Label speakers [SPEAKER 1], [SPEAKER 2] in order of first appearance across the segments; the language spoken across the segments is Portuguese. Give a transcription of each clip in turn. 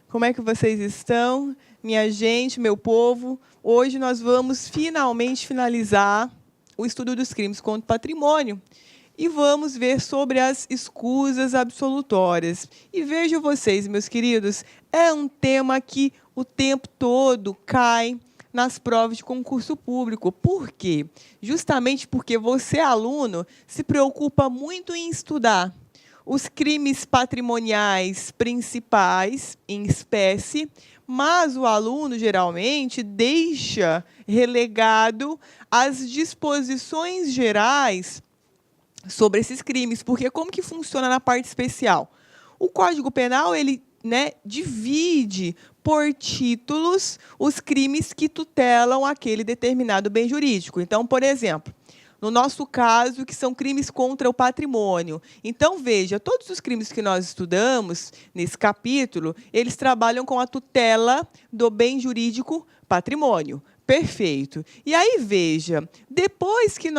[SPEAKER 1] Como é que vocês estão? Minha gente, meu povo, hoje nós vamos finalmente finalizar o estudo dos crimes contra o patrimônio e vamos ver sobre as escusas absolutórias. E vejam vocês, meus queridos, é um tema que o tempo todo cai nas provas de concurso público. Por quê? Justamente porque você, aluno, se preocupa muito em estudar os crimes patrimoniais principais em espécie, mas o aluno geralmente deixa relegado as disposições gerais sobre esses crimes, porque como que funciona na parte especial? O Código Penal, ele, divide por títulos os crimes que tutelam aquele determinado bem jurídico. Então, por exemplo, no nosso caso, que são crimes contra o patrimônio. Então, veja, todos os crimes que nós estudamos nesse capítulo, eles trabalham com a tutela do bem jurídico patrimônio. Perfeito. E aí, veja, depois que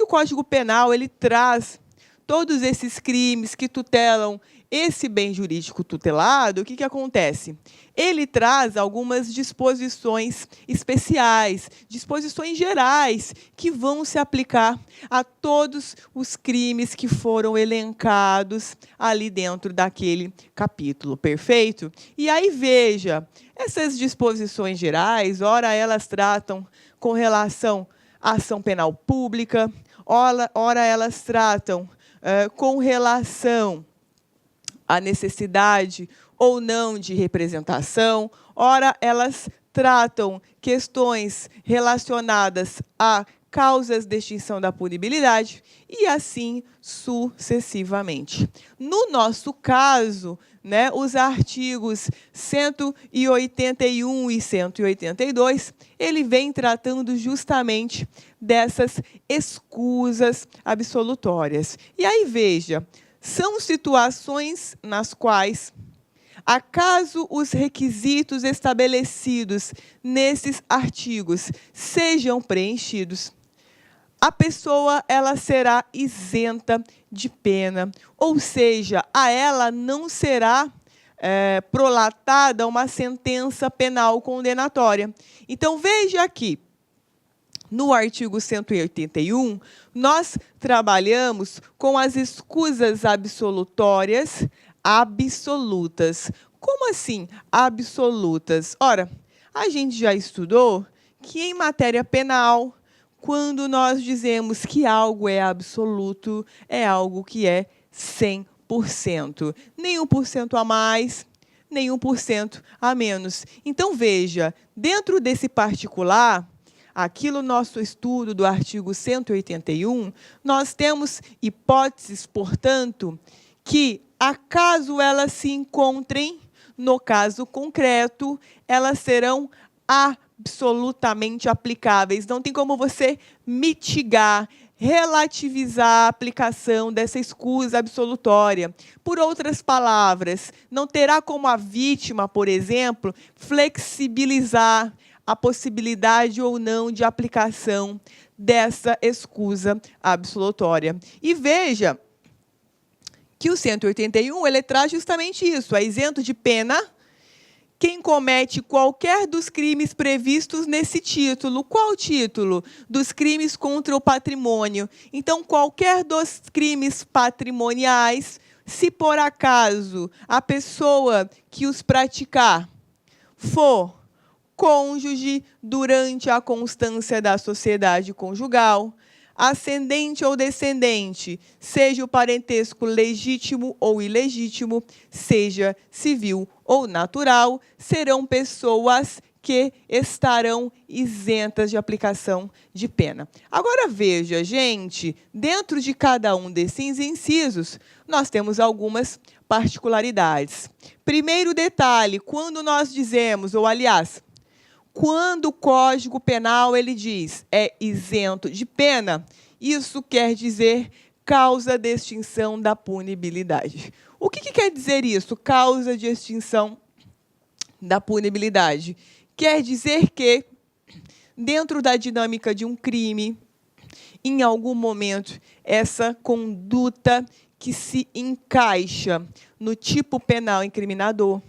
[SPEAKER 1] o Código Penal ele traz todos esses crimes que tutelam esse bem jurídico tutelado, o que acontece? Ele traz algumas disposições especiais, disposições gerais, que vão se aplicar a todos os crimes que foram elencados ali dentro daquele capítulo, perfeito? E aí, veja, essas disposições gerais, ora elas tratam com relação à ação penal pública, ora elas tratam com relação à necessidade ou não de representação, ora elas tratam questões relacionadas a causas de extinção da punibilidade e assim sucessivamente. No nosso caso, os artigos 181 e 182, ele vem tratando justamente dessas escusas absolutórias. E aí, veja, são situações nas quais, acaso os requisitos estabelecidos nesses artigos sejam preenchidos, a pessoa ela será isenta de pena, ou seja, a ela não será prolatada uma sentença penal condenatória. Então, veja aqui, no artigo 181, nós trabalhamos com as escusas absolutórias absolutas. Como assim absolutas? Ora, a gente já estudou que em matéria penal, quando nós dizemos que algo é absoluto, é algo que é 100%. Nem 1% a mais, nem 1% a menos. Então, veja, dentro desse particular, aqui no nosso estudo do artigo 181, nós temos hipóteses, portanto, que, acaso elas se encontrem no caso concreto, elas serão absolutamente aplicáveis. Não tem como você mitigar, relativizar a aplicação dessa escusa absolutória. Por outras palavras, não terá como a vítima, por exemplo, flexibilizar a possibilidade ou não de aplicação dessa escusa absolutória. E veja que o 181 ele traz justamente isso, é isento de pena quem comete qualquer dos crimes previstos nesse título. Qual título? Dos crimes contra o patrimônio. Então, qualquer dos crimes patrimoniais, se por acaso a pessoa que os praticar for cônjuge durante a constância da sociedade conjugal, ascendente ou descendente, seja o parentesco legítimo ou ilegítimo, seja civil ou natural, serão pessoas que estarão isentas de aplicação de pena. Agora, veja, gente, dentro de cada um desses incisos, nós temos algumas particularidades. Primeiro detalhe, quando nós dizemos, ou aliás, quando o Código Penal ele diz é isento de pena, isso quer dizer causa de extinção da punibilidade. O que quer dizer isso, causa de extinção da punibilidade? Quer dizer que, dentro da dinâmica de um crime, em algum momento, essa conduta que se encaixa no tipo penal incriminador,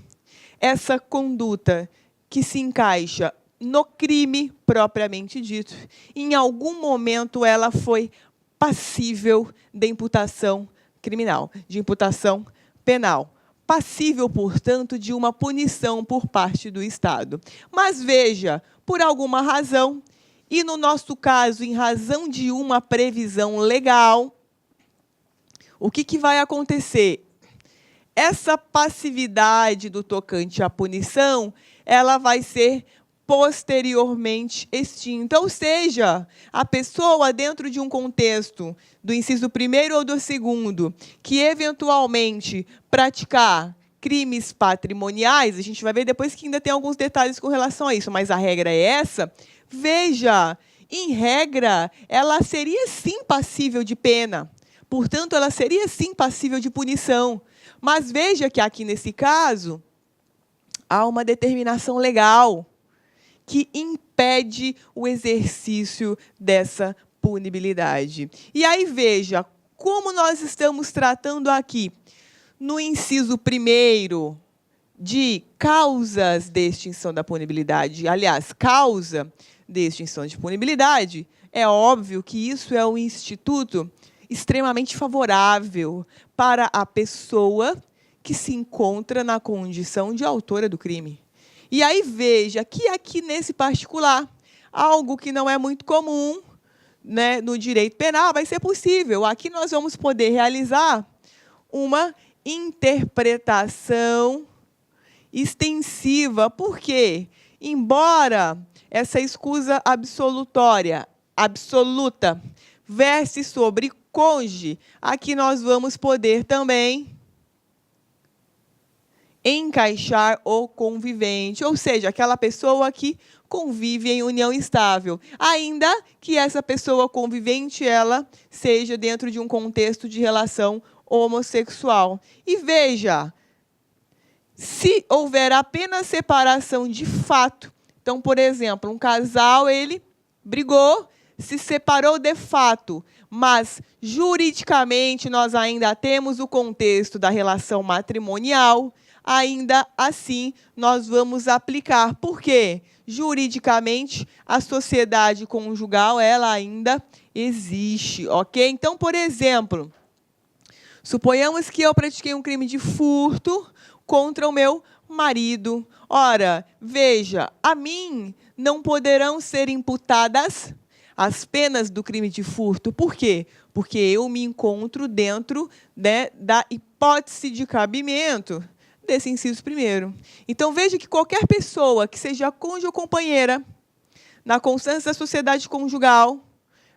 [SPEAKER 1] essa conduta que se encaixa no crime propriamente dito, em algum momento ela foi passível de imputação criminal, de imputação penal. Passível, portanto, de uma punição por parte do Estado. Mas veja, por alguma razão, e no nosso caso, em razão de uma previsão legal, o que vai acontecer? Essa passividade do tocante à punição, ela vai ser posteriormente extinta. Ou seja, a pessoa, dentro de um contexto do inciso 1º ou do 2º, que eventualmente praticar crimes patrimoniais, a gente vai ver depois que ainda tem alguns detalhes com relação a isso, mas a regra é essa. Veja, em regra, ela seria sim passível de pena. Portanto, ela seria sim passível de punição. Mas veja que aqui, nesse caso, há uma determinação legal que impede o exercício dessa punibilidade. E aí, veja, como nós estamos tratando aqui, no inciso 1º, de causas de extinção da punibilidade, aliás, causa de extinção de punibilidade, é óbvio que isso é um instituto extremamente favorável para a pessoa que se encontra na condição de autora do crime. E aí, veja que aqui, nesse particular, algo que não é muito comum, né, no direito penal, vai ser possível. Aqui nós vamos poder realizar uma interpretação extensiva. Por quê? Embora essa escusa absolutória, absoluta, verse sobre cônjuge, aqui nós vamos poder também encaixar o convivente, ou seja, aquela pessoa que convive em união estável, ainda que essa pessoa convivente ela seja dentro de um contexto de relação homossexual. E veja, se houver apenas separação de fato, então, por exemplo, um casal, ele brigou, se separou de fato, mas juridicamente nós ainda temos o contexto da relação matrimonial, ainda assim nós vamos aplicar. Por quê? Juridicamente, a sociedade conjugal ela ainda existe, ok? Então, por exemplo, suponhamos que eu pratiquei um crime de furto contra o meu marido. Ora, veja, a mim não poderão ser imputadas as penas do crime de furto. Por quê? Porque eu me encontro dentro, né, da hipótese de cabimento desse inciso 1º. Então, veja que qualquer pessoa que seja cônjuge ou companheira, na constância da sociedade conjugal,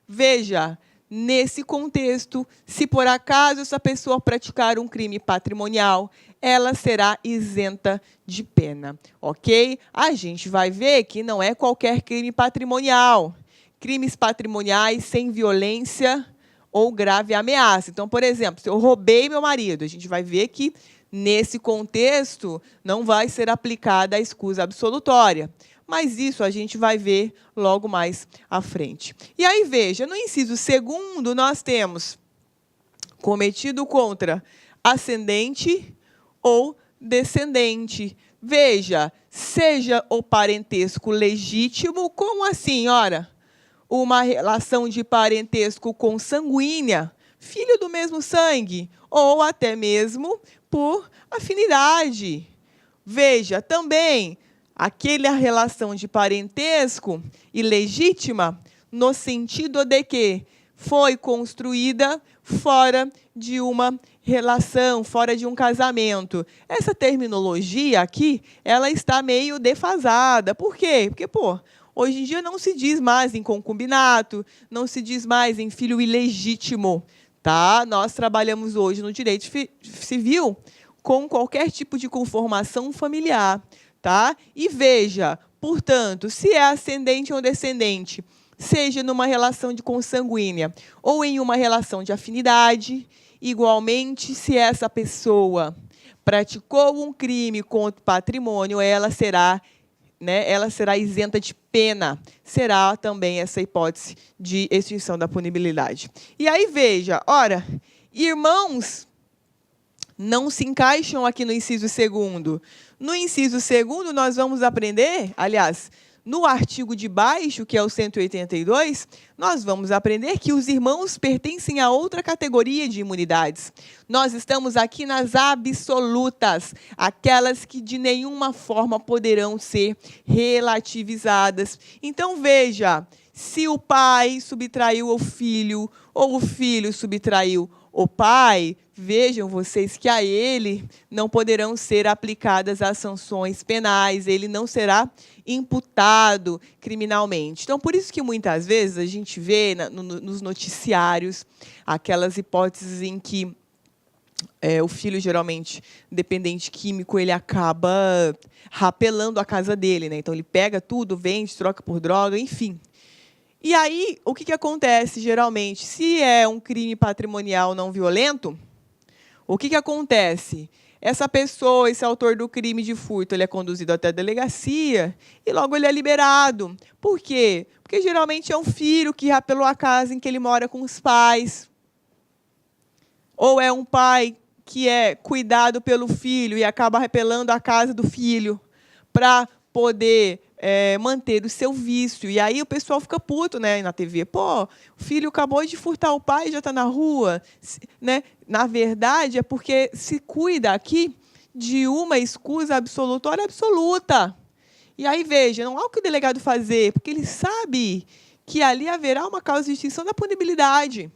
[SPEAKER 1] veja, nesse contexto, se por acaso essa pessoa praticar um crime patrimonial, ela será isenta de pena, ok? A gente vai ver que não é qualquer crime patrimonial. Crimes patrimoniais sem violência ou grave ameaça. Então, por exemplo, se eu roubei meu marido, a gente vai ver que, nesse contexto, não vai ser aplicada a escusa absolutória. Mas isso a gente vai ver logo mais à frente. E aí, veja, no inciso 2º, nós temos cometido contra ascendente ou descendente. Veja, seja o parentesco legítimo, como assim? Ora, uma relação de parentesco consanguínea, filho do mesmo sangue, ou até mesmo por afinidade. Veja, também, aquela relação de parentesco ilegítima, no sentido de que foi construída fora de uma relação, fora de um casamento. Essa terminologia aqui, ela está meio defasada. Por quê? Porque, hoje em dia não se diz mais em concubinato, não se diz mais em filho ilegítimo. Tá? Nós trabalhamos hoje no direito civil com qualquer tipo de conformação familiar. Tá? E veja, portanto, se é ascendente ou descendente, seja numa relação de consanguínea ou em uma relação de afinidade, igualmente, se essa pessoa praticou um crime contra o patrimônio, ela será isenta de pena. Será também essa hipótese de extinção da punibilidade. E aí, veja, ora, irmãos não se encaixam aqui no inciso 2º. No inciso 2º, nós vamos aprender, aliás, no artigo de baixo, que é o 182, nós vamos aprender que os irmãos pertencem a outra categoria de imunidades. Nós estamos aqui nas absolutas, aquelas que de nenhuma forma poderão ser relativizadas. Então, veja, se o pai subtraiu o filho, ou o filho subtraiu o pai, vejam vocês que a ele não poderão ser aplicadas as sanções penais, ele não será imputado criminalmente. Então, por isso que muitas vezes a gente vê nos noticiários aquelas hipóteses em que o filho, geralmente, dependente químico, ele acaba rapelando a casa dele, né? Então, ele pega tudo, vende, troca por droga, enfim. E aí, o que acontece, geralmente? Se é um crime patrimonial não violento, o que acontece? Essa pessoa, esse autor do crime de furto, ele é conduzido até a delegacia e logo ele é liberado. Por quê? Porque, geralmente, é um filho que rapelou a casa em que ele mora com os pais. Ou é um pai que é cuidado pelo filho e acaba rapelando a casa do filho para poder manter o seu vício. E aí o pessoal fica puto, né, na TV. Pô, o filho acabou de furtar o pai e já está na rua. Né? Na verdade, é porque se cuida aqui de uma escusa absolutória absoluta. E aí, veja, não há o que o delegado fazer, porque ele sabe que ali haverá uma causa de extinção da punibilidade.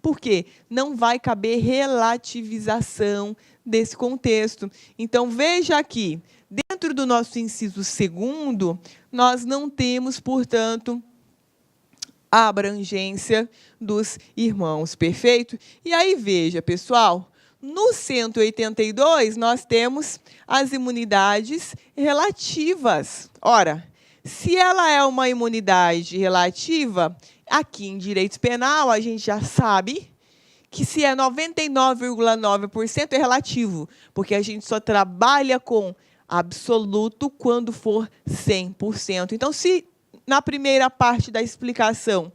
[SPEAKER 1] Por quê? Não vai caber relativização desse contexto. Então, veja aqui, dentro do nosso inciso 2º, nós não temos, portanto, a abrangência dos irmãos, perfeito? E aí, veja, pessoal, no 182, nós temos as imunidades relativas. Ora, se ela é uma imunidade relativa, aqui em direito penal, a gente já sabe que se é 99,9% é relativo, porque a gente só trabalha com absoluto quando for 100%. Então, se na primeira parte da explicação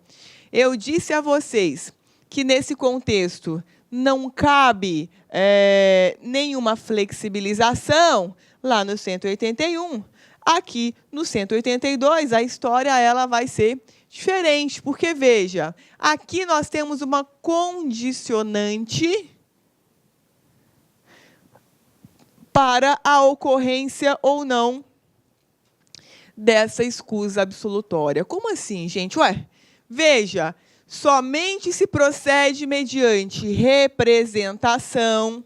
[SPEAKER 1] eu disse a vocês que nesse contexto não cabe nenhuma flexibilização, lá no 181, aqui no 182, a história ela vai ser diferente, porque, veja, aqui nós temos uma condicionante para a ocorrência ou não dessa escusa absolutória. Como assim, gente? Ué, veja, somente se procede mediante representação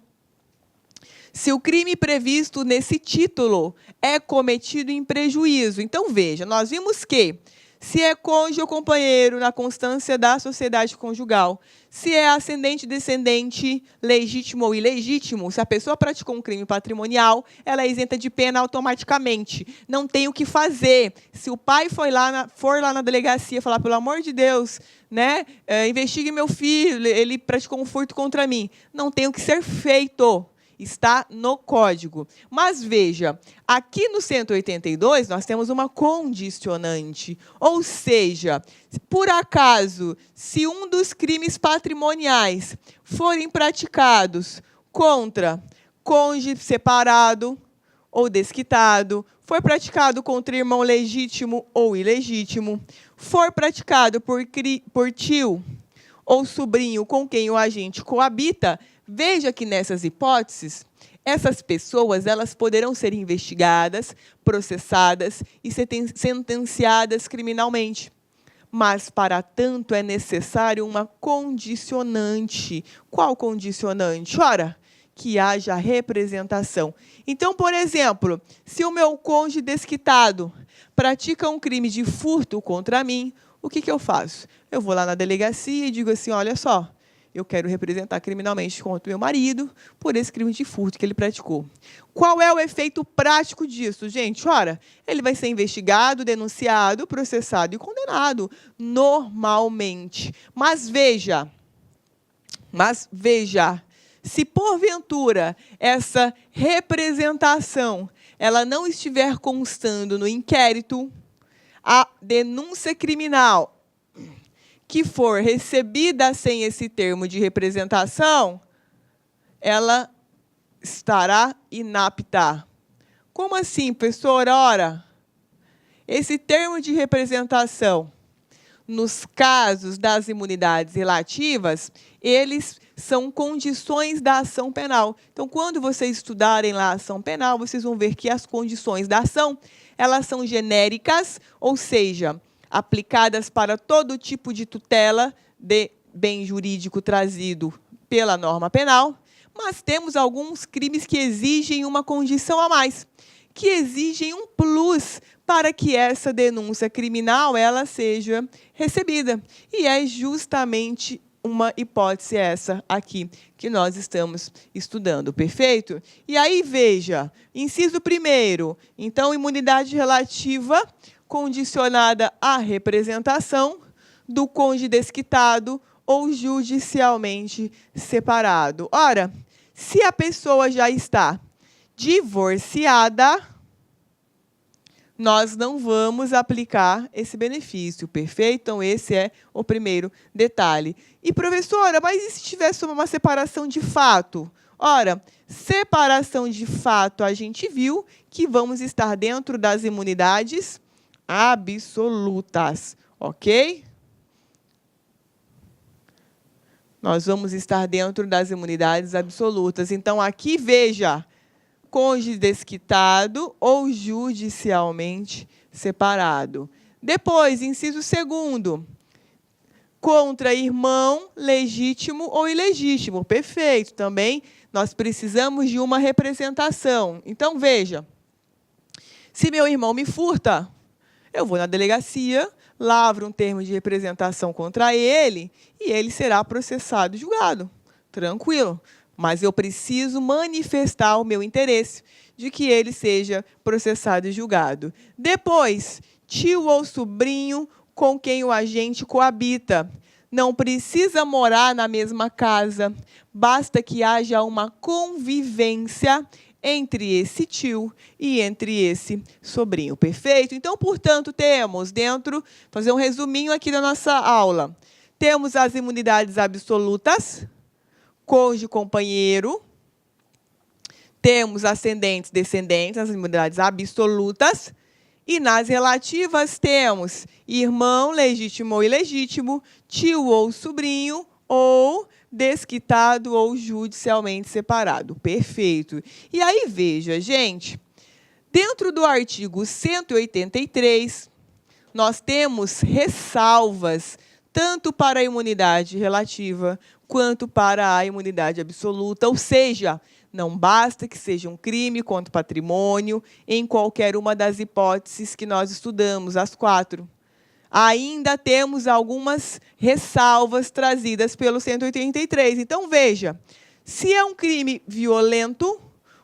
[SPEAKER 1] se o crime previsto nesse título é cometido em prejuízo. Então, veja, nós vimos que se é cônjuge ou companheiro na constância da sociedade conjugal, se é ascendente, descendente, legítimo ou ilegítimo, se a pessoa praticou um crime patrimonial, ela é isenta de pena automaticamente. Não tem o que fazer. Se o pai for lá na delegacia falar, pelo amor de Deus, né, investigue meu filho, ele praticou um furto contra mim, não tem o que ser feito. Está no Código. Mas, veja, aqui no 182, nós temos uma condicionante. Ou seja, por acaso, se um dos crimes patrimoniais forem praticados contra cônjuge separado ou desquitado, for praticado contra irmão legítimo ou ilegítimo, for praticado por tio ou sobrinho com quem o agente coabita, veja que nessas hipóteses, essas pessoas elas poderão ser investigadas, processadas e sentenciadas criminalmente. Mas, para tanto, é necessário uma condicionante. Qual condicionante? Ora, que haja representação. Então, por exemplo, se o meu cônjuge desquitado pratica um crime de furto contra mim, o que eu faço? Eu vou lá na delegacia e digo assim, olha só, eu quero representar criminalmente contra o meu marido por esse crime de furto que ele praticou. Qual é o efeito prático disso, gente? Ora, ele vai ser investigado, denunciado, processado e condenado, normalmente. Mas veja, se porventura essa representação ela não estiver constando no inquérito, a denúncia criminal que for recebida sem esse termo de representação, ela estará inapta. Como assim, professora? Ora, esse termo de representação, nos casos das imunidades relativas, eles são condições da ação penal. Então, quando vocês estudarem lá a ação penal, vocês vão ver que as condições da ação, elas são genéricas, ou seja, aplicadas para todo tipo de tutela de bem jurídico trazido pela norma penal, mas temos alguns crimes que exigem uma condição a mais, que exigem um plus para que essa denúncia criminal ela seja recebida. E é justamente uma hipótese essa aqui que nós estamos estudando, perfeito? E aí, veja, inciso 1º, então, imunidade relativa condicionada à representação do cônjuge desquitado ou judicialmente separado. Ora, se a pessoa já está divorciada, nós não vamos aplicar esse benefício, perfeito? Então, esse é o primeiro detalhe. E, professora, mas e se tivesse uma separação de fato? Ora, separação de fato, a gente viu que vamos estar dentro das imunidades absolutas, ok? Nós vamos estar dentro das imunidades absolutas. Então, aqui, veja, cônjuge desquitado ou judicialmente separado. Depois, inciso 2º, contra irmão legítimo ou ilegítimo. Perfeito. Também nós precisamos de uma representação. Então, veja, se meu irmão me furta, eu vou na delegacia, lavro um termo de representação contra ele e ele será processado e julgado. Tranquilo. Mas eu preciso manifestar o meu interesse de que ele seja processado e julgado. Depois, tio ou sobrinho com quem o agente coabita. Não precisa morar na mesma casa, basta que haja uma convivência entre esse tio e entre esse sobrinho. Perfeito? Então, portanto, temos dentro, fazer um resuminho aqui da nossa aula. Temos as imunidades absolutas, cônjuge companheiro, temos ascendentes, descendentes, as imunidades absolutas, e nas relativas temos irmão legítimo ou ilegítimo, tio ou sobrinho, ou desquitado ou judicialmente separado. Perfeito. E aí, veja, gente, dentro do artigo 183, nós temos ressalvas tanto para a imunidade relativa quanto para a imunidade absoluta, ou seja, não basta que seja um crime contra o patrimônio em qualquer uma das hipóteses que nós estudamos, as 4. Ainda temos algumas ressalvas trazidas pelo 183. Então, veja, se é um crime violento,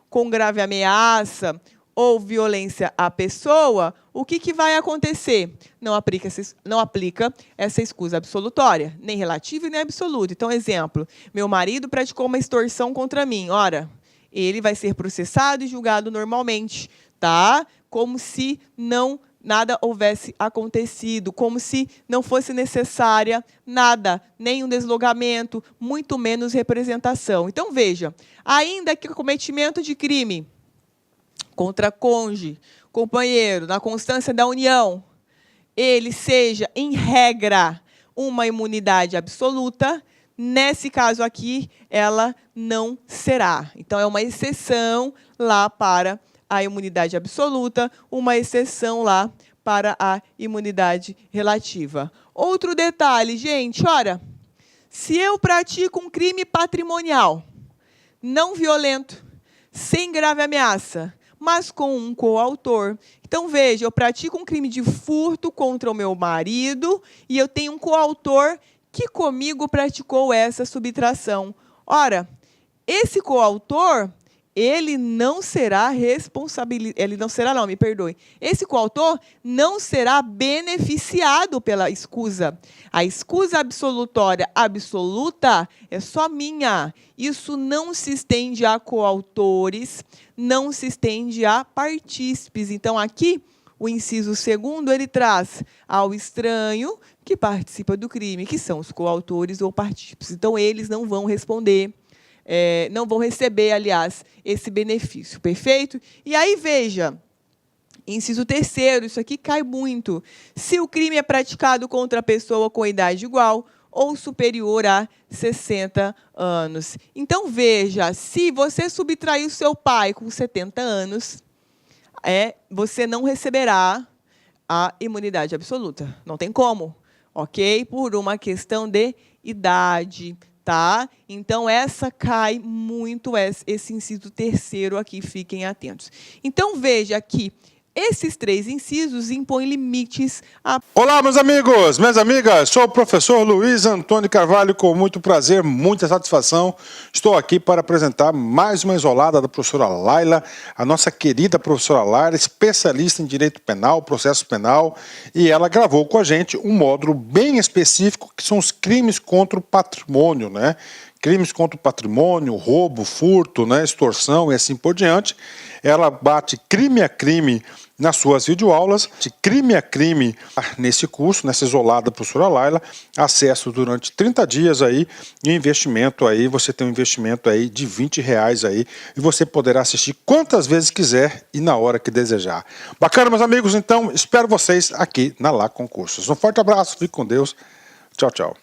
[SPEAKER 1] com grave ameaça ou violência à pessoa, o que vai acontecer? Não aplica essa escusa absolutória, nem relativa e nem absoluta. Então, exemplo, meu marido praticou uma extorsão contra mim. Ora, ele vai ser processado e julgado normalmente, tá? Como se nada houvesse acontecido, como se não fosse necessária nada, nem um deslocamento, muito menos representação. Então, veja, ainda que o cometimento de crime contra cônjuge, companheiro, na constância da união, ele seja, em regra, uma imunidade absoluta, nesse caso aqui, ela não será. Então, é uma exceção lá para a imunidade absoluta, uma exceção lá para a imunidade relativa. Outro detalhe, gente, ora, se eu pratico um crime patrimonial, não violento, sem grave ameaça, mas com um coautor. Então, veja, eu pratico um crime de furto contra o meu marido e eu tenho um coautor que comigo praticou essa subtração. Ora, esse coautor, ele não será Esse coautor não será beneficiado pela escusa. A escusa absolutória absoluta é só minha. Isso não se estende a coautores, não se estende a partícipes. Então, aqui, O inciso 2º, ele traz ao estranho que participa do crime, que são os coautores ou partícipes. Então, eles não vão responder, não vão receber, aliás, esse benefício, perfeito? E aí, veja, inciso 3º, isso aqui cai muito. Se o crime é praticado contra a pessoa com idade igual ou superior a 60 anos. Então, veja, se você subtrair o seu pai com 70 anos, você não receberá a imunidade absoluta. Não tem como, ok? Por uma questão de idade, tá? Então, essa cai muito, esse inciso 3º aqui, fiquem atentos. Então, veja que esses 3 incisos impõem limites a...
[SPEAKER 2] Olá, meus amigos, minhas amigas, sou o professor Luiz Antônio Carvalho, com muito prazer, muita satisfação. Estou aqui para apresentar mais uma isolada da professora Laila, a nossa querida professora Laila, especialista em direito penal, processo penal, e ela gravou com a gente um módulo bem específico, que são os crimes contra o patrimônio, né? Crimes contra o patrimônio, roubo, furto, né, extorsão e assim por diante. Ela bate crime a crime nas suas videoaulas, de crime a crime nesse curso, nessa isolada professora Laila, acesso durante 30 dias aí, e investimento aí, você tem um investimento aí de R$20 aí, e você poderá assistir quantas vezes quiser e na hora que desejar. Bacana, meus amigos, então, espero vocês aqui na Lá Concursos. Um forte abraço, fique com Deus, tchau, tchau.